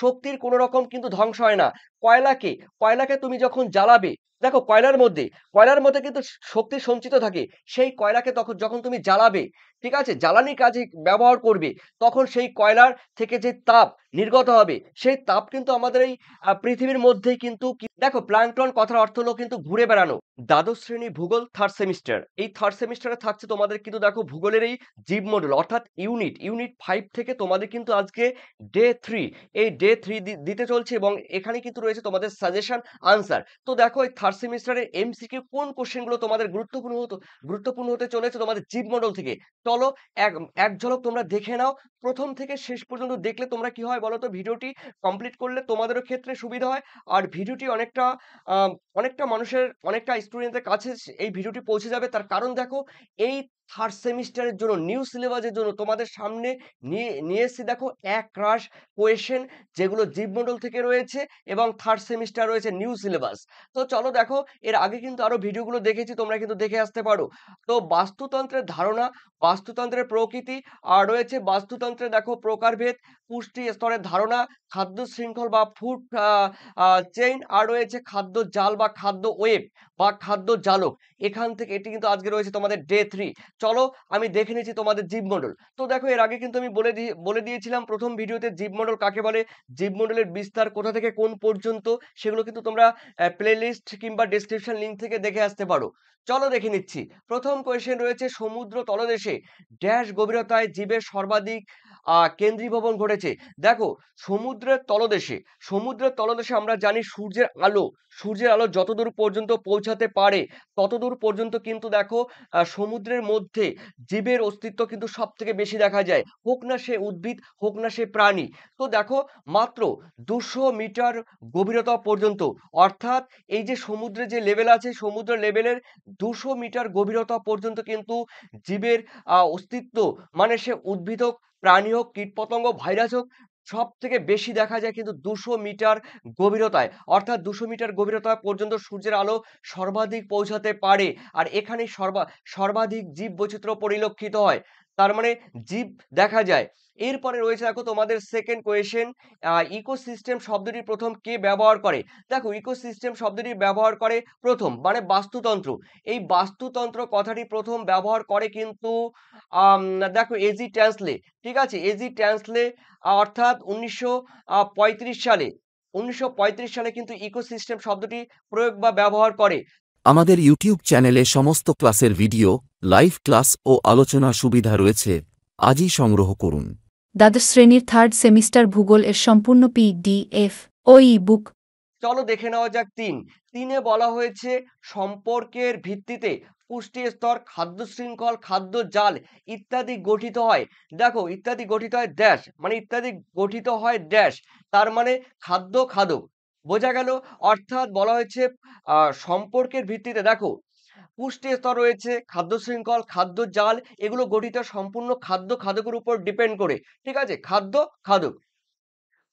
শক্তির কোনো রকম কিন্তু ধ্বংস হয় না। কয়লাকে, কয়লাকে তুমি যখন জ্বালাবে, দেখো কয়লার মধ্যে কিন্তু শক্তি সঞ্চিত থাকে। সেই কয়লাকে যখন তুমি জ্বালাবে, ঠিক আছে? জ্বালানির কাজে ব্যবহার করবে, তখন সেই কয়লার থেকে যে তাপ নির্গত হবে, সেই তাপ কিন্তু আমাদের এই পৃথিবীর মধ্যেই কিন্তু দেখো প্ল্যাংটন কথার অর্থ হলো কিন্তু ঘুরে বেড়ানো। দ্বাদশ শ্রেণী ভূগোল 3rd সেমিস্টার। এই 3rd সেমিস্টারে থাকছে তোমাদের কিন্তু দেখো ভূগোলের এই জীবমণ্ডল অর্থাৎ ইউনিট 5 থেকে তোমাদের কিন্তু আজকে ডে 3, এই ডে 3 দিতে চলছে এবং এখানে কিন্তু রয়েছে তোমাদের সাজেশন আনসার। তো দেখো এই 3rd সেমিস্টারের এমসিকিউ কোন কোশ্চেনগুলো তোমাদের গুরুত্বপূর্ণ হতে চলেছে তোমাদের জীবমণ্ডল থেকে। চলো এক এক ঝলক তোমরা দেখে নাও। প্রথম থেকে শেষ পর্যন্ত দেখলে তোমরা কি হয় বলো তো, ভিডিওটি কমপ্লিট করলে তোমাদেরও ক্ষেত্রে সুবিধা হয়। আর ভিডিওটি অনেকটা মানুষের, অনেকটা স্টুডেন্টদের কাছে এই ভিডিওটি পৌঁছে যাবে। তার কারণ দেখো, এই 3rd সেমিস্টারের জন্য নিউ সিলেবাসের জন্য তোমাদের সামনে নিয়ে এসেছি দেখো এক রাশ কোয়েশ্চেন, যেগুলো জীবমণ্ডল থেকে রয়েছে এবং 3rd সেমিস্টার রয়েছে নিউ সিলেবাস। তো চলো দেখো, এর আগে কিন্তু আরো ভিডিওগুলো দেখেছি, তোমরা কিন্তু দেখে আসতে পারো। তো বাস্তুতন্ত্রের ধারণা, বাস্তুতন্ত্রের প্রকৃতি, আর রয়েছে বাস্তুতন্ত্রে দেখো প্রকারভেদ, পুষ্টি স্তরের ধারণা, খাদ্য শৃঙ্খল বা ফুড চেইন, আর রয়েছে খাদ্য জাল বা খাদ্য ওয়েব বা খাদ্য জালক। এখান থেকে এটি কিন্তু আজকে রয়েছে তোমাদের ডে 3। চলো আমি দেখে নিচ্ছি তোমাদের জীবমণ্ডল। তো দেখো এর আগে কিন্তু আমি বলে দিয়েছিলাম প্রথম ভিডিওতে জীবমণ্ডল কাকে বলে, জীবমণ্ডলের বিস্তার কোথা থেকে কোন পর্যন্ত, সেগুলো কিন্তু তোমরা প্লেলিস্ট কিংবা ডেসক্রিপশন লিংক থেকে দেখে আসতে পারো। চলো দেখে নিচ্ছি। প্রথম কোয়েশ্চেন রয়েছে, সমুদ্র তলদেশে ড্যাশ গভীরতায় জীবের সর্বাধিক কেন্দ্রীভবন ঘটেছে। দেখো সমুদ্রের তলদেশে আমরা জানি সূর্যের আলো যতদূর পর্যন্ত পৌঁছাতে পারে ততদূর পর্যন্ত কিন্তু দেখো সমুদ্রের মধ্যে জীবের অস্তিত্ব কিন্তু সব থেকে বেশি দেখা যায়, হোক না সে উদ্ভিদ হোক না সে প্রাণী। তো দেখো মাত্র 200 মিটার গভীরতা পর্যন্ত, অর্থাৎ এই যে সমুদ্রের যে লেভেল আছে, সমুদ্র লেভেলের 200 মিটার গভীরতা পর্যন্ত কিন্তু জীবের অস্তিত্ব, মানে সে উদ্ভিদ হোক, প্রাণী হোক, কীটপতঙ্গ, ভাইরাস হোক, সব থেকে বেশি দেখা যায় কিন্তু 200 মিটার গভীরতায়। অর্থাৎ 200 মিটার গভীরতা পর্যন্ত সূর্যের আলো সর্বাধিক পৌঁছাতে পারে। আর এখানেই সর্বাধিক জীব বৈচিত্র্য পরিলক্ষিত হয়, তার মানে জীব দেখা যায়। এরপরে রয়েছে দেখো তোমাদের সেকেন্ড কোয়েশ্চেন, ইকোসিস্টেম শব্দটি প্রথম কে ব্যবহার করে। দেখো ইকোসিস্টেম শব্দটি ব্যবহার করে প্রথম, মানে বাস্তুতন্ত্র। এই বাস্তুতন্ত্র কথাটি প্রথম ব্যবহার করে কিন্তু আম, দেখো এজি ট্যান্সলে, ঠিক আছে? এজি ট্যান্সলে অর্থাৎ 1935 সালে কিন্তু ইকোসিস্টেম শব্দটি প্রয়োগ বা ব্যবহার করে। আমাদের ইউটিউব চ্যানেলে সমস্ত ক্লাসের ভিডিও, লাইভ ক্লাস ও আলোচনা সুবিধা রয়েছে। আজই সংগ্রহ করুন। দ্বাদশ শ্রেণীর 3rd সেমিস্টার ভূগোল এর সম্পূর্ণ পিডিএফ ও ই-বুক। চলো দেখে নেওয়া যাক। তিনে বলা হয়েছে সম্পর্কের ভিত্তিতে পুষ্টি স্তর, খাদ্য শৃঙ্খল, খাদ্য জাল ইত্যাদি গঠিত হয়। দেখো ইত্যাদি গঠিত হয় ড্যাশ, মানে ইত্যাদি গঠিত হয় ড্যাশ, তার মানে খাদ্য খাদক, বোঝা গেল? অর্থাৎ বলা হয়েছে সম্পর্কের ভিত্তিতে দেখো পুষ্টি স্তর রয়েছে, খাদ্য শৃঙ্খল, খাদ্য জাল, এগুলো গঠিত সম্পূর্ণ খাদ্য খাদকের উপর ডিপেন্ড করে, ঠিক আছে? খাদ্য খাদক।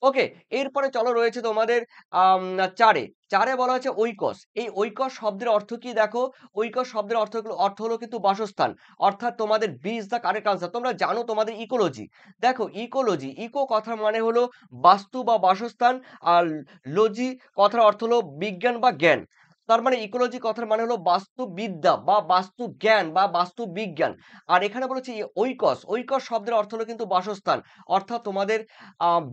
ওকে, এরপরে চলো রয়েছে তোমাদের আম 4-এ বলা হয়েছে ঐকস। এই ঐকস শব্দের অর্থ কি দেখো, ঐকস শব্দের অর্থ হলো কিন্তু বাসস্থান। অর্থাৎ তোমাদের B is the correct answer. তোমরা জানো তোমাদের ইকোলজি, দেখো ইকো কথার মানে হলো বাস্তু বা বাসস্থান, আর লজি কথার অর্থ হলো বিজ্ঞান বা জ্ঞান। তার মানে ইকোলজি কথার মানে হলো বাস্তুবিদ্যা বা বাস্তু জ্ঞান বা বাস্তু বিজ্ঞান। আর এখানে বলেছি ঐকস শব্দের অর্থ হলো কিন্তু বাসস্থান, অর্থাৎ তোমাদের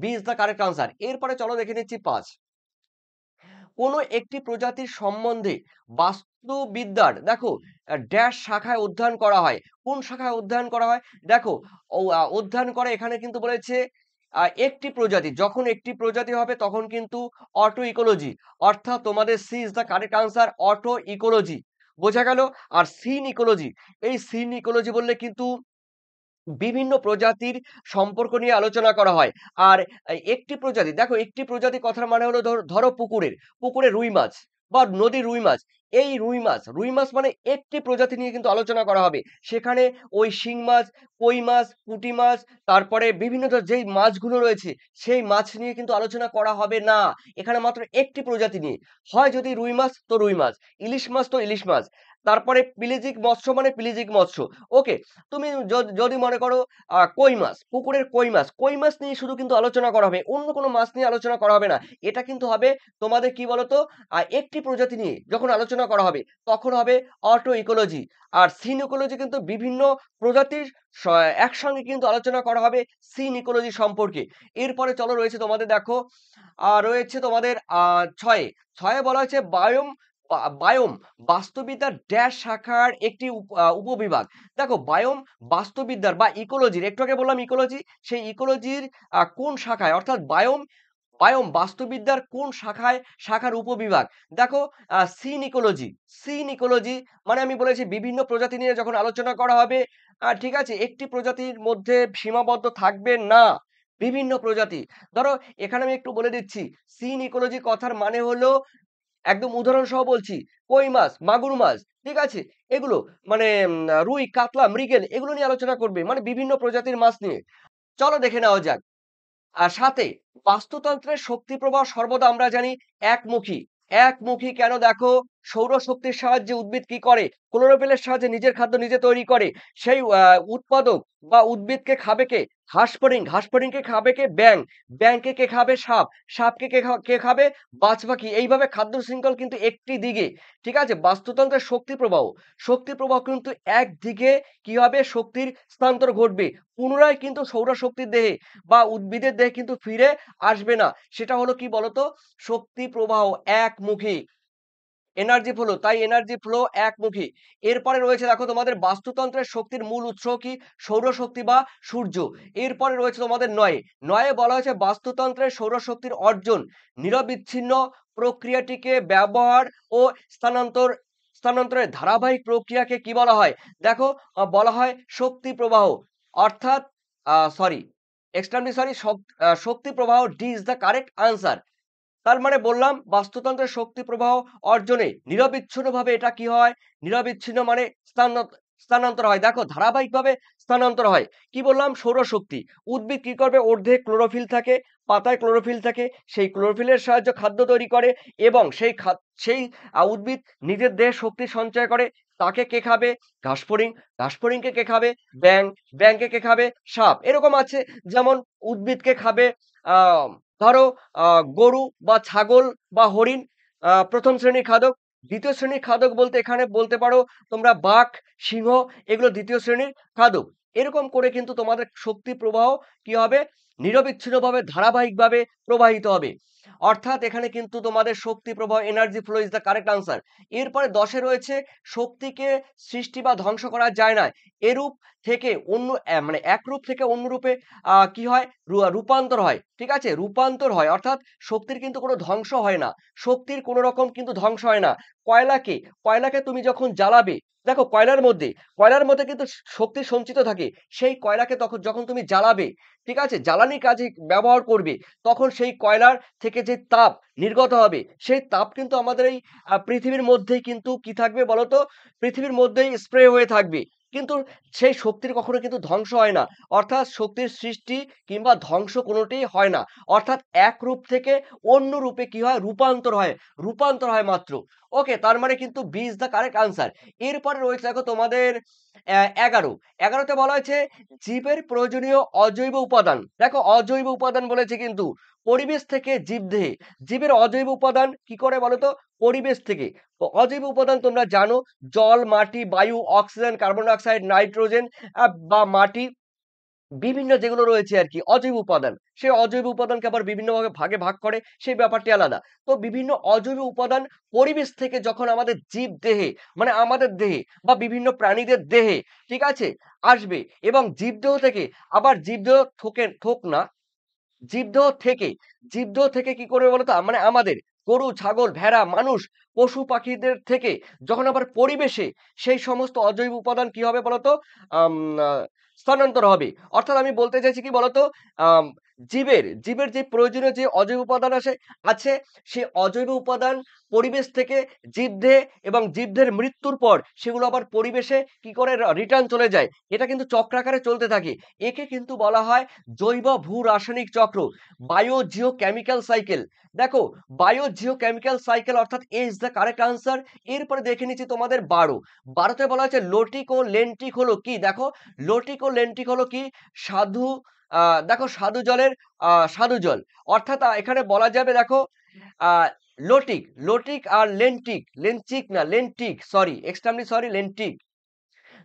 B is the correct answer. এরপরে চলো দেখে নিচ্ছি 5। কোনো একটি প্রজাতির সম্বন্ধে বাস্তুবিদ্যার দেখো ড্যাশ শাখায় অধ্যয়ন করা হয়। কোন শাখায় অধ্যয়ন করা হয়? দেখো অধ্যয়ন করে, এখানে কিন্তু বলেছে একটি প্রজাতি, যখন একটি প্রজাতি হবে তখন কিন্তু অটো ইকোলজি, অর্থাৎ তোমাদের C is the correct answer, autecology, বোঝা গেল? আর সিন ইকোলজি, এই সিন ইকোলজি বললে কিন্তু বিভিন্ন প্রজাতির সম্পর্ক নিয়ে আলোচনা করা হয়। আর একটি প্রজাতি, দেখো একটি প্রজাতি কথার মানে হলো ধরো পুকুরে রুই মাছ বা নদীর রুই মাছ। এই রুই মাছ মানে একটি প্রজাতি নিয়ে কিন্তু আলোচনা করা হবে। সেখানে ওই শিং মাছ, কই মাছ, পুঁটি মাছ, তারপরে বিভিন্ন যেই মাছগুলো রয়েছে সেই মাছ নিয়ে কিন্তু আলোচনা করা হবে না। এখানে মাত্র একটি প্রজাতি নিয়ে, হয় যদি রুই মাছ তো রুই মাছ, ইলিশ মাছ তো ইলিশ মাছ। তারপরে পিলিজিক মৎস্য মানে পিলিজিক মৎস্য। ওকে, তুমি যদি মনে করো কই মাছ, পুকুরের কই মাছ নিয়ে শুধু কিন্তু আলোচনা করা হবে, অন্য কোনো মাছ নিয়ে আলোচনা করা হবে না। এটা কিন্তু হবে তোমাদের কি বলতো, একটি প্রজাতি নিয়ে যখন আলোচনা করা হবে তখন হবে অটো ইকোলজি। আর সিন ইকোলজি কিন্তু বিভিন্ন প্রজাতির একসঙ্গে কিন্তু আলোচনা করা হবে সিন ইকোলজি সম্পর্কে। এরপরে চলো রয়েছে তোমাদের দেখো, রয়েছে তোমাদের ছয়ে ছয়ে বলা হয়েছে বায়োম। বায়োম বাস্তুবিদ্যার ড্যাশ শাখার একটি উপবিভাগ। দেখো বায়োম বাস্তুবিদ্যার বা ইকোলজির, একটু আগে বললাম ইকোলজি, সেই ইকোলজির কোন শাখায়, অর্থাৎ বায়োম বায়োম বাস্তুবিদ্যার কোন শাখায়, শাখার উপবিভাগ। দেখো সিন ইকোলজি। সিন ইকোলজি মানে আমি বলেছি বিভিন্ন প্রজাতি নিয়ে যখন আলোচনা করা হবে, ঠিক আছে, একটি প্রজাতির মধ্যে সীমাবদ্ধ থাকবে না, বিভিন্ন প্রজাতি। ধরো এখানে আমি একটু বলে দিচ্ছি, সিন ইকোলজি কথার মানে হলো, একদম উদাহরণ সহ বলছি, কই মাছ, মাগুর মাছ, ঠিক আছে, এগুলো মানে রুই, কাতলা, মৃগেল এগুলো নিয়ে আলোচনা করবে, মানে বিভিন্ন প্রজাতির মাছ নিয়ে। চলো দেখে নেওয়া যাক। আর সাথে বাস্তুতন্ত্রের শক্তি প্রবাহ সর্বদা আমরা জানি একমুখী। একমুখী কেন, দেখো সৌরশক্তির সাহায্যে উদ্ভিদ কি করে, ক্লোরোফিলের সাহায্যে নিজের খাদ্য নিজে তৈরি করে। সেই উৎপাদক বা উদ্ভিদকে খাবে কে, ঘাসফড়িং, ঘাসফড়িংকে খাবে কে, ব্যাঙ, ব্যাঙকে কে খাবে, সাপ, সাপকে কে খাবে, বাজ পাখি। এইভাবে খাদ্য শৃঙ্খল কিন্তু একটি দিকে, ঠিক আছে। বাস্তুতন্ত্রের শক্তি প্রবাহ কিন্তু একদিকে কি হবে, শক্তির স্থানান্তর ঘটবে, পুনরায় কিন্তু সৌরশক্তির দেহে বা উদ্ভিদের দেহে কিন্তু ফিরে আসবে না। সেটা হলো কি বলতো, শক্তি প্রবাহ একমুখী, এনার্জি ফ্লো, তাই এনার্জি ফ্লো একমুখী। এরপরে রয়েছে দেখো তোমাদের বাস্তুতন্ত্রের শক্তির মূল উৎস কি, সৌরশক্তি বা সূর্য। এরপরে রয়েছে তোমাদের নয়ে নয়ে বলা হয়েছে বাস্তুতন্ত্রের সৌরশক্তির অর্জন নিরবিচ্ছিন্ন প্রক্রিয়াটিকে ব্যবহার ও স্থানান্তরের ধারাবাহিক প্রক্রিয়াকে কি বলা হয়, দেখো বলা হয় শক্তি প্রবাহ, অর্থাৎ সরি, এক্সট্রিমলি সরি, শক্তি প্রবাহ। D is the correct answer. তার মানে বললাম বাস্তুতন্ত্রের শক্তি প্রবাহ অর্জনে নিরবিচ্ছিন্নভাবে এটা কি হয়, নিরবিচ্ছিন্ন মানে স্থানান্তর হয়, দেখো ধারাবাহিকভাবে স্থানান্তর হয়। কি বললাম, সৌরশক্তি। উদ্ভিদ কি করবে, অর্ধে ক্লোরোফিল থাকে, পাতায় ক্লোরোফিল থাকে, সেই ক্লোরোফিলের সাহায্যে খাদ্য তৈরি করে এবং সেই উদ্ভিদ নিজের দেহে শক্তি সঞ্চয় করে। তাকে কে খাবে, ঘাসফড়িং, ঘাসফড়িংকে কে খাবে, ব্যাঙ, ব্যাঙকে কে খাবে, সাপ। এরকম আছে, যেমন উদ্ভিদকে খাবে আহ ধরো গরু বা ছাগল বা হরিণ, প্রথম শ্রেণীর খাদক। দ্বিতীয় শ্রেণীর খাদক বলতে এখানে বলতে পারো তোমরা বাঘ, সিংহ, এগুলো দ্বিতীয় শ্রেণীর খাদক। এরকম করে কিন্তু তোমাদের শক্তি প্রবাহ কি হবে, নিরবিচ্ছিন্নভাবে ধারাবাহিকভাবে প্রবাহিত হবে। অর্থাৎ এখানে কিন্তু তোমাদের শক্তি প্রবাহ, energy flow is the correct answer. এরপরে 10-এ রয়েছে শক্তিকে সৃষ্টি বা ধ্বংস করা যায় না, এরূপ থেকে অন্য মানে এক রূপ থেকে অন্য রূপে কি হয়, রূপান্তর হয়, ঠিক আছে, রূপান্তর হয়। অর্থাৎ শক্তির কিন্তু কোনো ধ্বংস হয় না, শক্তির কোনো রকম কিন্তু ধ্বংস হয় না। কয়লাকে কয়লাকে তুমি যখন জ্বালাবে, দেখো কয়লার মধ্যে কিন্তু শক্তি সঞ্চিত থাকে। সেই কয়লাকে তখন যখন তুমি জ্বালাবে, ঠিক আছে, জ্বালানির কাজে ব্যবহার করবে, তখন সেই কয়লার থেকে যে তাপ নির্গত হবে, সেই তাপ কিন্তু আমাদের এই পৃথিবীর মধ্যেই কিন্তু কি থাকবে বলতো, পৃথিবীর মধ্যেই স্প্রে হয়ে থাকবে। কিন্তু সেই শক্তির কখনো কিন্তু ধ্বংস হয় না, অর্থাৎ শক্তির সৃষ্টি কিংবা ধ্বংস কোনোটিই হয় না। অর্থাৎ এক রূপ থেকে অন্য রূপে কি হয়, রূপান্তর হয় মাত্র। ওকে, তার মানে কিন্তু B is the correct answer. এরপরে রয়েছে দেখো তোমাদের 11তে বলা হয়েছে জীবের প্রয়োজনীয় অজৈব উপাদান। দেখো অজৈব উপাদান বলেছে কিন্তু পরিবেশ থেকে জীবদেহে, জীবের অজৈব উপাদান কি করে বলতো, পরিবেশ থেকে। তো অজৈব উপাদান তোমরা জানো, জল, মাটি, বায়ু, oxygen, carbon die oxide, nitrogen বা মাটি, বিভিন্ন যেগুলো রয়েছে আর কি অজৈব উপাদান, সেই অজৈব উপাদানকে আবার বিভিন্ন ভাগে ভাগ করে, সেই ব্যাপারটি আলাদা। তো বিভিন্ন অজৈব উপাদান পরিবেশ থেকে যখন আমাদের জীব দেহে, মানে আমাদের দেহে বা বিভিন্ন প্রাণীদের দেহে, ঠিক আছে, আসবে, এবং জীবদেহ থেকে, আবার জীবদেহ থোক না, জীবদেহ থেকে, কি করবে বলতো, মানে আমাদের গরু, ছাগল, ভেড়া, মানুষ, পশু পাখিদের থেকে যখন আবার পরিবেশে সেই সমস্ত অজৈব উপাদান কি হবে বলতো, আম, আহ, স্থানান্তর হবে। অর্থাৎ আমি বলতে চাইছি কি বলতো, আম, জীবের যে প্রয়োজনীয় যে অজৈব উপাদান আছে সেই অজৈব উপাদান পরিবেশ থেকে জীবদেহে এবং জীবদের মৃত্যুর পর সেগুলো আবার পরিবেশে কি করে রিটার্ন চলে যায়। এটা কিন্তু চক্রাকারে চলতে থাকে। একে কিন্তু বলা হয় জৈব ভূ রাসায়নিক চক্র, বায়ো জিও কেমিক্যাল সাইকেল। দেখো, বায়ো জিও কেমিক্যাল সাইকেল অর্থাৎ এ ইজ দ্য কারেক্ট আনসার। এরপরে দেখে নিচ্ছি তোমাদের 12তে বলা হচ্ছে লোটিক ও লেন্টিক হলো কি? দেখো, লোটিক ও লেন্টিক হলো কি? সাধু দেখো স্বাদু জলের স্বাদু জল। অর্থাৎ এখানে বলা যাবে দেখো আ লোটিক আর লেন্টিক না lentic, sorry, extremely sorry, lentic.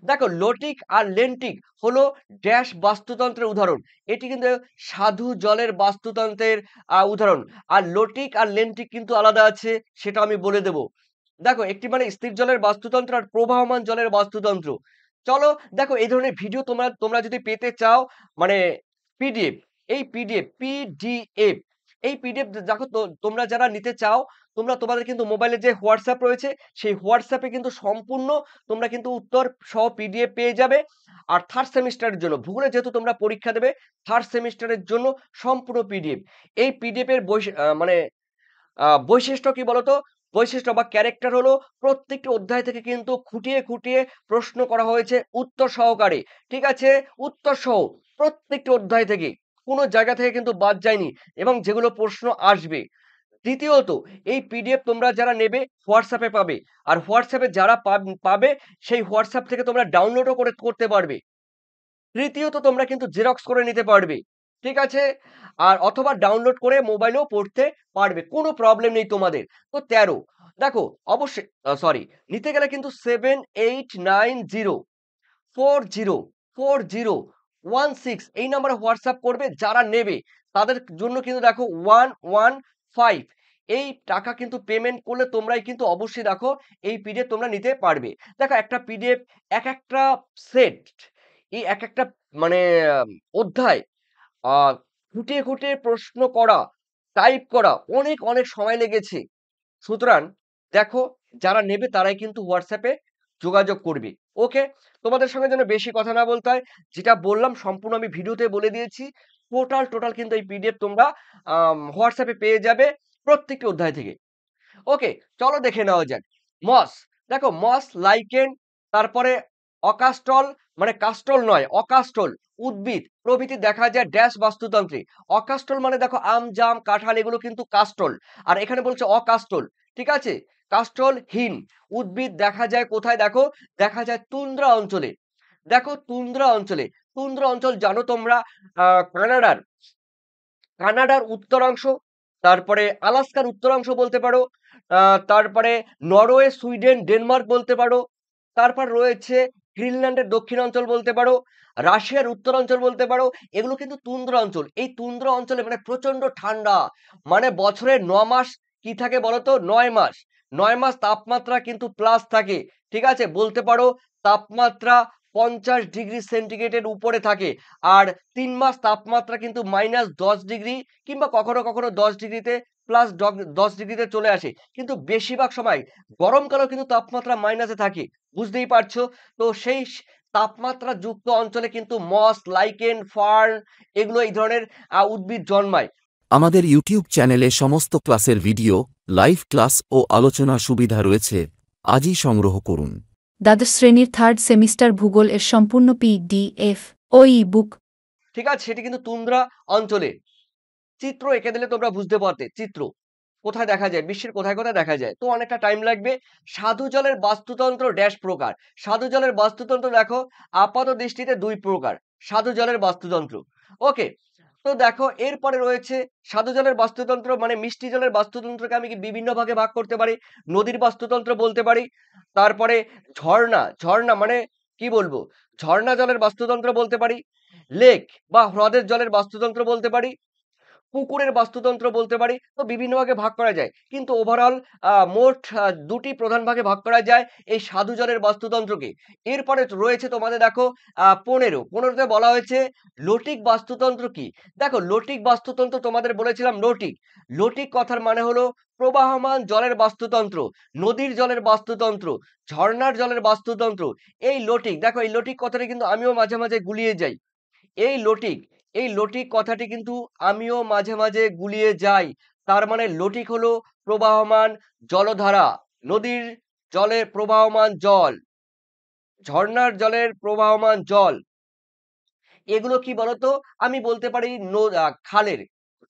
দেখো, লোটিক আর লেন্টিক হলো ড্যাশ বাস্তুতন্ত্রের উদাহরণ। এটি কিন্তু স্বাদু জলের বাস্তুতন্ত্রের উদাহরণ। আর লোটিক আর লেন্টিক কিন্তু আলাদা আছে, সেটা আমি বলে দেব। দেখো, একটি মানে স্থির জলের বাস্তুতন্ত্র আর প্রবাহমান জলের বাস্তুতন্ত্র। চলো, দেখো এই ধরনের ভিডিও তোমরা তোমরা যদি পেতে চাও, মানে পিডিএফ, এই পিডিএফ দেখো তো, তোমরা যারা নিতে চাও, তোমাদের কিন্তু মোবাইলে যে হোয়াটসঅ্যাপ রয়েছে সেই হোয়াটসঅ্যাপে কিন্তু সম্পূর্ণ তোমরা কিন্তু উত্তর সহ পিডিএফ পেয়ে যাবে। আর থার্ড সেমিস্টারের জন্য ভূগোলে যেহেতু তোমরা পরীক্ষা দেবে, থার্ড সেমিস্টারের জন্য সম্পূর্ণ পিডিএফ। এই পিডিএফ এর মানে বৈশিষ্ট্য কি বলতো? বৈশিষ্ট্য বা ক্যারেক্টার হলো প্রত্যেকটি অধ্যায় থেকে কিন্তু খুঁটিয়ে খুঁটিয়ে প্রশ্ন করা হয়েছে উত্তর সহকারে। ঠিক আছে? উত্তর সহ প্রত্যেকটি অধ্যায় থেকে কোনো জায়গা থেকে কিন্তু বাদ যায়নি, এবং যেগুলো প্রশ্ন আসবে। দ্বিতীয়ত, এই পিডিএফ তোমরা যারা নেবে হোয়াটসঅ্যাপে পাবে, আর হোয়াটসঅ্যাপে যারা পাবে সেই হোয়াটসঅ্যাপ থেকে তোমরা ডাউনলোডও করতে পারবে। তৃতীয়ত, তোমরা কিন্তু জেরক্স করে নিতে পারবে। ঠিক আছে? আর অথবা ডাউনলোড করে মোবাইলেও পড়তে পারবে। কোনো প্রবলেম নেই তোমাদের। তো 13, দেখো অবশ্যই সরি, নিতে গেলে কিন্তু 7890404016 এই নম্বরে হোয়াটসঅ্যাপ করবে যারা নেবে। তাদের জন্য কিন্তু দেখো 115 এই টাকা কিন্তু পেমেন্ট করলে তোমরাই কিন্তু অবশ্যই দেখো এই পিডিএফ তোমরা নিতে পারবে। দেখো, একটা পিডিএফ, এক একটা সেট, এই এক একটা মানে অধ্যায় আ খুঁটিয়ে খুঁটিয়ে প্রশ্ন করা, টাইপ করা অনেক সময় লেগেছে। সুতরাং দেখো, যারা নেবে তারাই কিন্তু হোয়াটসঅ্যাপে যোগাযোগ করবে। ওকে? তোমাদের সঙ্গে যেন বেশি কথা না বলতে হয়, যেটা বললাম সম্পূর্ণ আমি ভিডিওতে বলে দিয়েছি। টোটাল কিন্তু এই পিডিএফ তোমরা হোয়াটসঅ্যাপে পেয়ে যাবে প্রত্যেকটি অধ্যায় থেকে। ওকে, চলো দেখে নেওয়া যাক। মস, দেখো মস, লাইকেন, তারপরে অকাস্টল, মানে কাস্টল নয়, অকাস্টল উদ্ভিদ প্রভৃতি দেখা যায় ড্যাশ বাস্তুতন্ত্রে। অকাস্টল মানে দেখো আম, জাম, কাঁঠাল এগুলো কিন্তু কাস্টল। আর এখানে বলছে অকাস্টল। ঠিক আছে? কাস্টলহীন উদ্ভিদ দেখা যায় কোথায়? দেখো, দেখা যায় তুন্দ্রা অঞ্চলে। দেখো, তুন্দ্রা অঞ্চল জানো তোমরা কানাডার কানাডার উত্তরাংশ, তারপরে আলাস্কার উত্তরাংশ বলতে পারো, তারপরে নরওয়ে, সুইডেন, ডেনমার্ক বলতে পারো। তারপর রয়েছে গ্রিনল্যান্ডের দক্ষিণাঞ্চল বলতে পারো, রাশিয়ার উত্তরাঞ্চল বলতে পারো। এগুলো কিন্তু তুন্দ্রা অঞ্চল। এই তুন্দ্রা অঞ্চলে মানে প্রচন্ড ঠান্ডা, মানে বছরের 9 মাস কি থাকে বলতো? 9 মাস। 9 মাস তাপমাত্রা কিন্তু প্লাস থাকে। ঠিক আছে? বলতে পারো তাপমাত্রা 50 ডিগ্রি সেন্টিগ্রেডের উপরে থাকে। আর 3 মাস তাপমাত্রা কিন্তু -10 ডিগ্রি, কিংবা কখনো 10 ডিগ্রিতে প্লাস 10 ডিগ্রিতে চলে আসে। কিন্তু বেশিরভাগ সময় গরমকালেও কিন্তু তাপমাত্রা মাইনাসে থাকে। বুঝতেই পারছো? তো সেই তাপমাত্রা যুক্ত অঞ্চলে কিন্তু মস, লাইকেন, ফার্ন এগুলো এই ধরনের উদ্ভিদ জন্মায়। আমাদের ইউটিউব চ্যানেলে সমস্ত ক্লাসের ভিডিও, লাইভ ক্লাস ও আলোচনা সুবিধা রয়েছে। আজই সংগ্রহ করুন। দ্বাদশ শ্রেণীর থার্ড সেমিস্টার ভূগোল এর সম্পূর্ণ পিডিএফ ও ই-বুক। ঠিক আছে? সেটি কিন্তু তুন্দ্রা অঞ্চলে। চিত্র এঁকে দিলে তোমরা বুঝতে পারতে। চিত্র কোথায় দেখা যায়, বিশ্বের কোথায় কোথায় দেখা যায়, তো অনেকটা টাইম লাগবে। স্বাদু জলের বাস্তুতন্ত্র ড্যাশ প্রকার। স্বাদু জলের বাস্তুতন্ত্র দেখো আপাত দৃষ্টিতে 2 প্রকার স্বাদু জলের বাস্তুতন্ত্র। ওকে, তো দেখো এরপরে রয়েছে স্বাদু জলের বাস্তুতন্ত্র, মানে মিষ্টি জলের বাস্তুতন্ত্রকে আমি কি বিভিন্ন ভাগে ভাগ করতে পারি। নদীর বাস্তুতন্ত্র বলতে পারি, তারপরে ঝর্ণা মানে কি বলবো, ঝর্ণা জলের বাস্তুতন্ত্র বলতে পারি, লেক বা হ্রদের জলের বাস্তুতন্ত্র বলতে পারি, পুকুরের বাস্তুতন্ত্র বলতে পারি। তো বিভিন্ন ভাগে ভাগ করা যায়, কিন্তু ওভারঅল মোট 2টি প্রধান ভাগে ভাগ করা যায় এই স্বাদু জলের বাস্তুতন্ত্রকে। এরপরে রয়েছে তোমাদের দেখো 15তে বলা হয়েছে লোটিক বাস্তুতন্ত্র কি। দেখো, লোটিক বাস্তুতন্ত্র তোমাদের বলেছিলাম লোটিক কথার মানে হলো প্রবাহমান জলের বাস্তুতন্ত্র, নদীর জলের বাস্তুতন্ত্র, ঝর্ণার জলের বাস্তুতন্ত্র। এই লোটিক, দেখো এই লোটিক কথাটা কিন্তু আমিও মাঝে মাঝে গুলিয়ে যাই। এই লোটিক এই লটিক কথাটি কিন্তু আমিও মাঝে মাঝে গুলিয়ে যাই। তার মানে লটিক হলো প্রবাহমান জলধারা, নদীর জলে প্রবাহমান জল, ঝর্ণার জলের প্রবাহমান জল। এগুলো কি বলতো? আমি বলতে পারি খালের।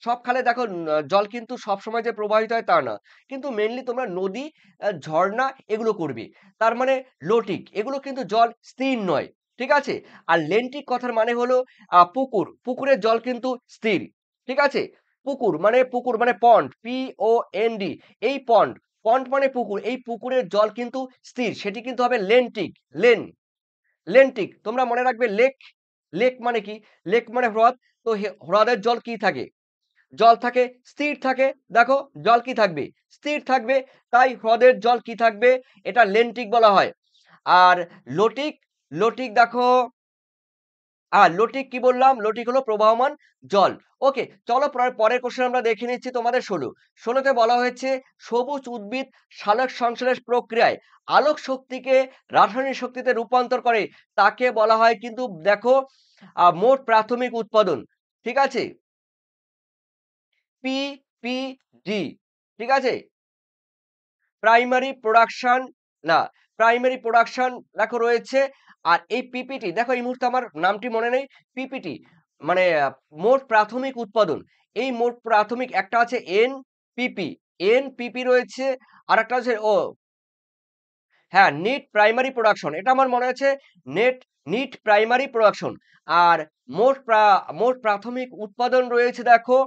সব খালে দেখো জল কিন্তু সবসময় যে প্রবাহিত হয় তা না। কিন্তু মেইনলি তোমরা নদী, ঝর্ণা এগুলো করবে। তার মানে লটিক এগুলো কিন্তু জল স্থির নয়। ঠিক আছে? আর লেন্টিক কথার মানে হলো পুকুর। পুকুরের জল কিন্তু স্থির। ঠিক আছে? পুকুর মানে পন্ড, POND, এই পন্ড, পন্ড মানে পুকুর। এই পুকুরের জল কিন্তু স্থির। সেটি কিন্তু হবে লেন্টিক, লেন, লেন্টিক। তোমরা মনে রাখবে লেক, লেক মানে কি? লেক মানে হ্রদ। তো হ্রদের জল কি থাকে? জল থাকে, স্থির থাকে। দেখো জল কি থাকবে? স্থির থাকবে। তাই হ্রদের জল কি থাকবে? এটা লেন্টিক বলা হয়। আর লটিক, লটিক দেখো, লটিক কি বললাম? লটিক হলো প্রবাহমান জল। ওকে, চলো পরের কোশ্চেন আমরা দেখে নিচ্ছি তোমাদের ১৬ তে বলা হয়েছে সবুজ উদ্ভিদ সালোক সংশ্লেষ প্রক্রিয়ায় আলোক শক্তিকে রাসায়নিক শক্তিতে রূপান্তর করে, তাকে বলা হয় কিন্তু দেখো মোট প্রাথমিক উৎপাদন। ঠিক আছে? PPD। ঠিক আছে? প্রাইমারি প্রোডাকশন, না, প্রাইমারি প্রোডাকশন দেখো রয়েছে। আর এই পিপিটি দেখো, এই মুহূর্তে আমার নামটি মনে নেই। পিপিটি মানে মোট প্রাথমিক উৎপাদন। এই মোট প্রাথমিক একটা আছে এনপিপি, এনপিপি রয়েছে। আর একটা আছে হ্যাঁ, নিট প্রাইমারি প্রোডাকশন, এটা আমার মনে আছে। NEET primary production. আর মোট প্রাথমিক উৎপাদন রয়েছে দেখো,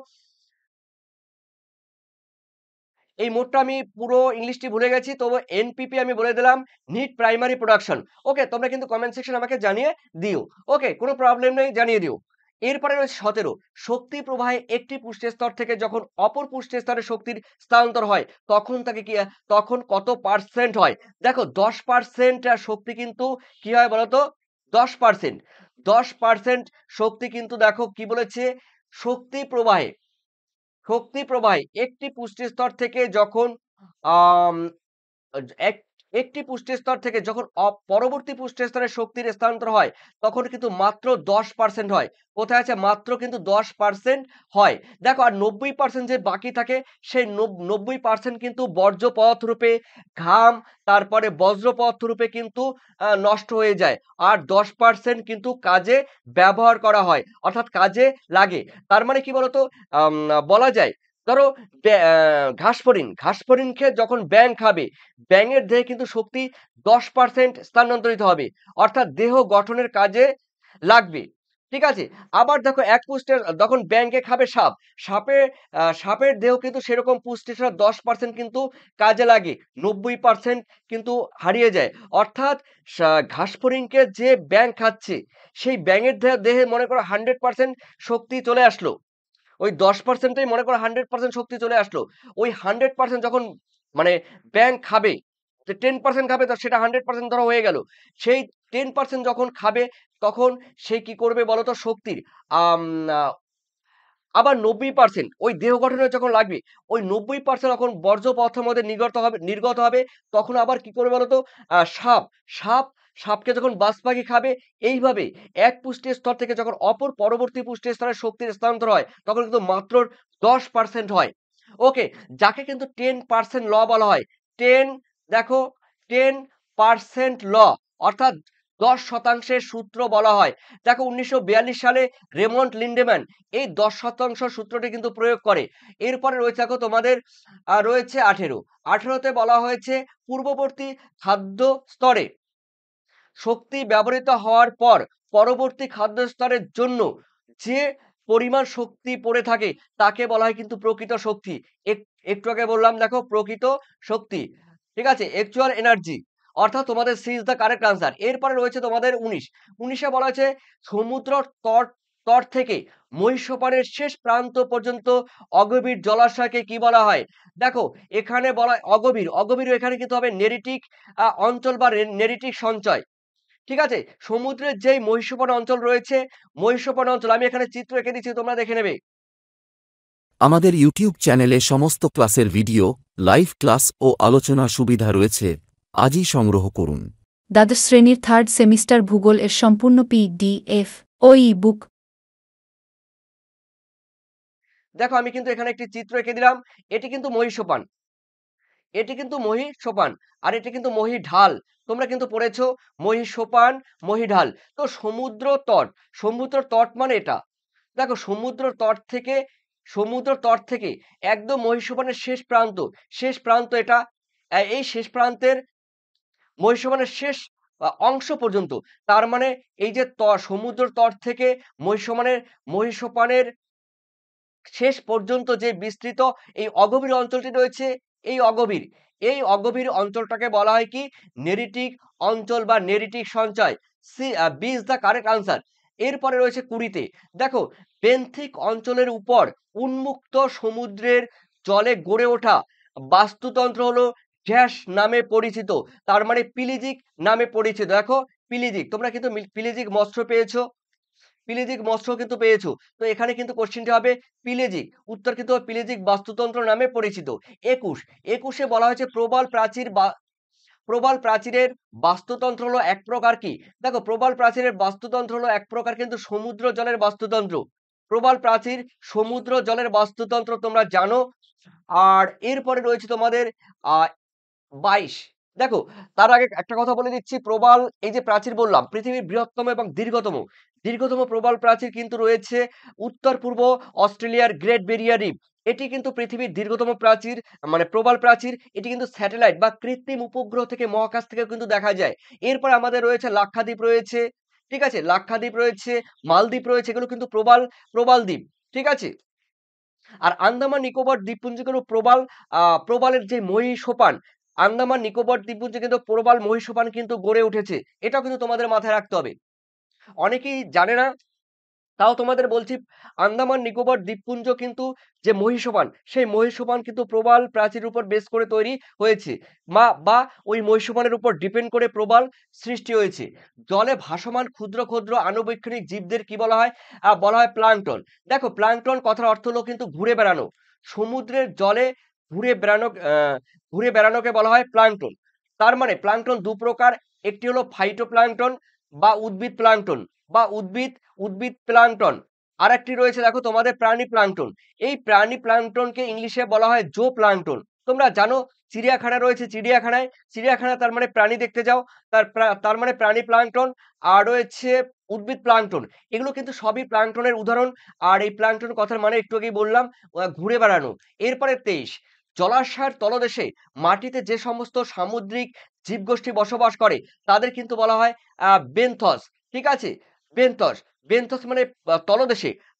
এই মোডটা আমি পুরো ইংলিশটি ভুলে গেছি, তবে এনপিপি আমি বলে দিলাম, নিট প্রাইমারি প্রোডাকশন। ওকে, তোমরা কিন্তু কমেন্ট সেকশন আমাকে জানিয়ে দিও। ওকে, কোনো প্রবলেম নেই, জানিয়ে দিও। এরপরে রয়েছে ১৭, শক্তি প্রবাহে একটি পুষ্টি স্তর থেকে যখন অপর পুষ্টি স্তরে শক্তির স্থানান্তর হয় তখন তাকে কি, তখন কত পার্সেন্ট হয়? দেখো ১০% শক্তি কিন্তু কি হয় বলতো? ১০%, ১০% শক্তি কিন্তু দেখো কি বলেছে? শক্তি প্রবাহে, শক্তি প্রবাহে একটি পুষ্টিস্তর থেকে যখন আম এক একটি পুষ্টিস্তর থেকে যখন পরবর্তী পুষ্টিস্তরে শক্তির স্থানান্তর হয় তখন কিন্তু মাত্র ১০% হয়। কোথায় আছে? মাত্র কিন্তু ১০% হয়। দেখো আর ৯০% যে বাকি থাকে সেই ৯০% কিন্তু বর্জ্য পদার্থ রূপে, ঘাম, তারপরে বজ্র পদার্থ রূপে কিন্তু নষ্ট হয়ে যায়। আর ১০% কিন্তু কাজে ব্যবহার করা হয়, অর্থাৎ কাজে লাগে। তার মানে কি বলতো? বলা যায়, ধরো ঘাস ফড়িং খেয়ে যখন ব্যাঙ খাবে, ব্যাঙের দেহে কিন্তু শক্তি ১০% স্থানান্তরিত হবে, অর্থাৎ দেহ গঠনের কাজে লাগবে। ঠিক আছে? আবার দেখো এক পুষ্টের যখন ব্যাঙকে খাবে সাপ, সাপের দেহ কিন্তু সেরকম পুষ্টি ছাড়া ১০% কিন্তু কাজে লাগে, ৯০% কিন্তু হারিয়ে যায়। অর্থাৎ ঘাস ফড়িংকে যে ব্যাঙ খাচ্ছে সেই ব্যাঙের দেহে মনে করো 100% শক্তি চলে আসলো। ওই ১০%ই মনে করো 100% শক্তি চলে আসলো। ওই 100% যখন মানে ব্যাঙ খাবে, যে 10% খাবে, তো সেটা 100% ধরো হয়ে গেল। সেই 10% যখন খাবে তখন সে কি করবে বলতো? শক্তির আম আ আবার ৯০% ওই দেহ গঠনে যখন লাগবে, ওই ৯০% যখন বর্জ্য পদার্থের মধ্যে নির্গত হবে, তখন আবার কি করবে বলতো? আ সাপ, সাপ সাপকে যখন বাজ পাখি খাবে, এইভাবে এক পুষ্টি স্তর থেকে যখন পরবর্তী পুষ্টি স্তরে শক্তির স্থানান্তর হয়, তখন কিন্তু মাত্র ১০% হয়। ওকে, যাকে কিন্তু 10% ল বলা হয়। 10, দেখো 10% ল, অর্থাৎ ১০% সূত্র বলা হয়। দেখো ১৯৪২ সালে রেমন্ড লিন্ডেম্যান এই ১০% সূত্রটি কিন্তু প্রয়োগ করে। এরপরে রয়েছে দেখো তোমাদের রয়েছে ১৮। ১৮ তে বলা হয়েছে পূর্ববর্তী খাদ্য স্তরে শক্তি ব্যবহৃত হওয়ার পর পরবর্তী খাদ্য স্তরের জন্য যে পরিমাণ শক্তি পড়ে থাকে তাকে বলা হয় কিন্তু প্রকৃত শক্তি। একটু আগে বললাম দেখো, প্রকৃত শক্তি। ঠিক আছে? Actual energy. অর্থাৎ তোমাদের C is the correct answer. এরপরে রয়েছে তোমাদের ১৯। ১৯ এ বলা হয়েছে সমুদ্র তট থেকে মহীসোপানের শেষ প্রান্ত পর্যন্ত অগভীর জলাশয়কে কি বলা হয়? দেখো এখানে বলা হয় অগভীর। অগভীর এখানে কিন্তু হবে নেরিটিক অঞ্চল বা নেরিটিক সঞ্চয়। ঠিক আছে? সমুদ্রের যেই মহীসোপান অঞ্চল রয়েছে, মহীসোপান অঞ্চল আমি এখানে চিত্র এঁকে দিচ্ছি, তোমরা দেখে নেবে। আমাদের ইউটিউব চ্যানেলে সমস্ত ক্লাসের ভিডিও, লাইভ ক্লাস ও আলোচনা সুবিধা রয়েছে। আজই সংগ্রহ করুন। দ্বাদশ শ্রেণীর 3rd সেমিস্টার ভূগোল এর সম্পূর্ণ PDF ও ই-বুক দেখো আমি কিন্তু এখানে একটি চিত্র এঁকে দিলাম, এটি কিন্তু মহীসোপান, এটি কিন্তু মহীসোপান, আর এটি কিন্তু মহীঢাল। তোমরা কিন্তু পড়েছো মহীসোপান, মহীঢাল। তো সমুদ্র তট, সমুদ্র তট মানে এটা। দেখো সমুদ্র তট থেকে একদম মহীসোপানের শেষ প্রান্ত এটা। এই শেষ প্রান্তের মহীসোপানের শেষ অংশ পর্যন্ত, তার মানে এই যে সমুদ্র তট থেকে মহীসোপানের শেষ পর্যন্ত যে বিস্তৃত এই অগভীর অঞ্চলটি রয়েছে, এই অগভীর অঞ্চলটাকে বলা হয় কি নেরিটিক অঞ্চল বা নেরিটিক সঞ্চয়। B is the correct answer. এরপরে রয়েছে কুড়িতে, দেখো বেন্থিক অঞ্চলের উপর উন্মুক্ত সমুদ্রের জলে গড়ে ওঠা বাস্তুতন্ত্র হলো ড্যাশ নামে পরিচিত, তার মানে পিলিজিক নামে পরিচিত। দেখো পিলিজিক, তোমরা কিন্তু পিলিজিক মৎস্য পেয়েছো, পিলেজিক মৎস্য কিন্তু পেয়েছো। তো এখানে কিন্তু কোশ্চেনটি হবে পিলেজিক, উত্তর কিন্তু পিলেজিক বাস্তুতন্ত্র নামে পরিচিত। 21 বলা হয়েছে প্রবাল প্রাচীরের বাস্তুতন্ত্র হলো এক প্রকার কি। দেখো প্রবাল প্রাচীরের বাস্তুতন্ত্র হলো এক প্রকার কিন্তু সমুদ্র জলের বাস্তুতন্ত্র। প্রবাল প্রাচীর সমুদ্র জলের বাস্তুতন্ত্র তোমরা জানো। আর এরপরে রয়েছে তোমাদের 22। দেখো তার আগে একটা কথা বলে দিচ্ছি, প্রবাল এই যে প্রাচীর বললাম পৃথিবীর বৃহত্তম এবং দীর্ঘতম প্রবাল প্রাচীর কিন্তু রয়েছে উত্তর পূর্ব অস্ট্রেলিয়ার গ্রেট ব্যারিয়ার রিফ। এটি কিন্তু পৃথিবীর দীর্ঘতম প্রাচীর, মানে প্রবাল প্রাচীর। এটি কিন্তু স্যাটেলাইট বা কৃত্রিম উপগ্রহ থেকে, মহাকাশ থেকে কিন্তু দেখা যায়। এরপর আমাদের রয়েছে লাক্ষাদ্বীপ রয়েছে, ঠিক আছে, লাক্ষাদ্বীপ রয়েছে, মালদ্বীপ রয়েছে, এগুলো কিন্তু প্রবাল দ্বীপ, ঠিক আছে। আর আন্দামান নিকোবর দ্বীপপুঞ্জগুলো প্রবালের যে মহীসোপান, আন্দামান নিকোবর দ্বীপপুঞ্জে কিন্তু প্রবাল মহীসোপান কিন্তু গড়ে উঠেছে। এটাও কিন্তু তোমাদের মাথায় রাখতে হবে, অনেকেই জানে না, তাও তোমাদের বলছি। আন্দামান নিকোবর দ্বীপপুঞ্জ কিন্তু যে মহীসোপান, সেই মহীসোপান কিন্তু প্রবাল প্রাচীরের উপর বেস করে তৈরি হয়েছে, বা ওই মহীসোপানের উপর ডিপেন্ড করে প্রবাল সৃষ্টি হয়েছে। জলে ভাসমান ক্ষুদ্র ক্ষুদ্র আণুবীক্ষণিক জীবদের কি বলা হয়? বলা হয় প্লাঙ্কটন। দেখো প্লাঙ্কটন কথার অর্থ হলো কিন্তু ঘুরে বেড়ানো, সমুদ্রের জলে ঘুরে বেড়ানোকে বলা হয় প্লাঙ্কটন। তার মানে প্লাঙ্কটন দু প্রকার, একটি হলো ফাইটোপ্লাঙ্কটন বা উদ্ভিদ প্লাঙ্কটন বা উদ্ভিদ প্লাঙ্কটন, আর একটি রয়েছে দেখো তোমাদের প্রাণী প্লাঙ্কটন। এই প্রাণী প্লাঙ্কটনকে ইংলিশে বলা হয় জো প্লাঙ্কটন। তোমরা জানো চিড়িয়াখানা রয়েছে, চিড়িয়াখানা তার মানে প্রাণী দেখতে যাও, তার মানে প্রাণী প্লাঙ্কটন। আর রয়েছে উদ্ভিদ প্লাঙ্কটন, এগুলো কিন্তু সবই প্লাঙ্কটনের উদাহরণ। আর এই প্লাঙ্কটন কথার মানে একটু আগেই বললাম, ঘুরে বেড়ানো। এরপরে 23, জলাশয়ের তলদেশে মাটিতে যে সমস্ত সামুদ্রিক জীবগোষ্ঠী বসবাস করে তাদের কিন্তু বলা হয় বেন্থস, ঠিক আছে। বেন্থস, বেন্থস মানে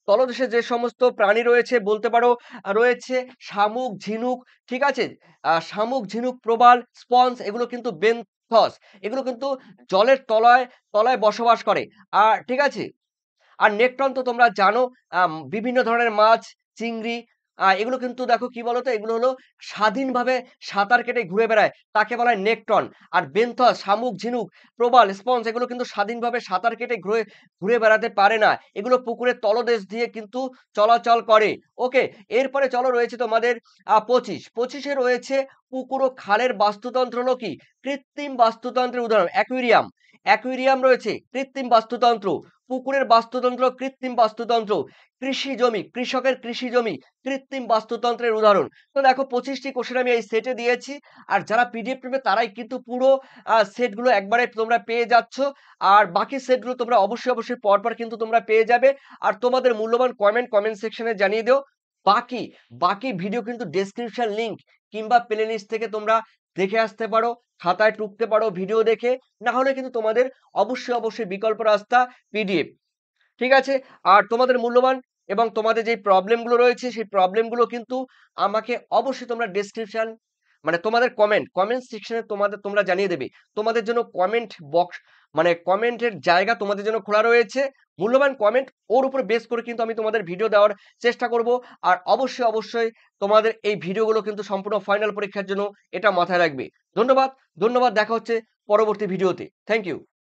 তলদেশে যে সমস্ত প্রাণী রয়েছে বলতে পারো, রয়েছে শামুক, ঝিনুক, ঠিক আছে। শামুক, ঝিনুক, প্রবাল, স্পঞ্জ, এগুলো কিন্তু বেন্থস, এগুলো কিন্তু জলের তলায় বসবাস করে। আর ঠিক আছে, আর নেকটন তো তোমরা জানো, বিভিন্ন ধরনের মাছ, চিংড়ি, এগুলো কিন্তু দেখো কি বলতো, এগুলো হলো স্বাধীনভাবে সাঁতার কেটে ঘুরে বেড়ায়, তাকে বলা হয় নেকটন। আর বেন্থস, শামুক, ঝিনুক, প্রবাল, স্পঞ্জ, এগুলো কিন্তু স্বাধীনভাবে সাঁতার কেটে ঘুরে বেড়াতে পারে না, এগুলো পুকুরের তলদেশ দিয়ে কিন্তু চলাচল করে। ওকে, এরপরে চলো রয়েছে তোমাদের 25 রয়েছে পুকুর ও খালের বাস্তুতন্ত্র হলো কি কৃত্রিম বাস্তুতন্ত্রের উদাহরণ। অ্যাকুয়ারিয়াম রয়েছে কৃত্রিম বাস্তুতন্ত্র, পুকুরের বাস্তুতন্ত্র কৃত্রিম বাস্তুতন্ত্র, কৃষকের কৃষি জমি কৃত্রিম বাস্তুতন্ত্রের উদাহরণ। তো দেখো 25টি কোশ্চেন আমি এই সেটে দিয়েছি, আর যারা পিডিএফ নেবে তারাই কিন্তু পুরো সেটগুলো একবারে তোমরা পেয়ে যাচ্ছ। আর বাকি সেটগুলো তোমরা অবশ্যই পরপর কিন্তু তোমরা পেয়ে যাবে। আর তোমাদের মূল্যবান কমেন্ট সেকশনে জানিয়ে দিও। বাকি ভিডিও কিন্তু ডেসক্রিপশন লিংক কিংবা প্লে লিস্ট থেকে তোমরা দেখে আসতে পারো, খাতায় টুকতে পারো ভিডিও দেখে। না হলে কিন্তু তোমাদের অবশ্যই বিকল্প রাস্তা পিডিএফ, ঠিক আছে। আর তোমাদের মূল্যবান এবং তোমাদের যে প্রবলেমগুলো রয়েছে সেই প্রবলেমগুলো কিন্তু আমাকে অবশ্যই তোমরা ডেসক্রিপশন, মানে তোমাদের কমেন্ট সেকশনে তোমরা জানিয়ে দেবে। তোমাদের জন্য কমেন্ট বক্স, মানে কমেন্টের জায়গা তোমাদের জন্য খোলা রয়েছে। মূল্যবান কমেন্ট, ওর উপর বেস করে কিন্তু আমি তোমাদের ভিডিও দেওয়ার চেষ্টা করব। আর অবশ্যই তোমাদের এই ভিডিওগুলো কিন্তু সম্পূর্ণ ফাইনাল পরীক্ষার জন্য, এটা মাথায় রাখবে। ধন্যবাদ, দেখা হচ্ছে পরবর্তী ভিডিওতে। Thank you.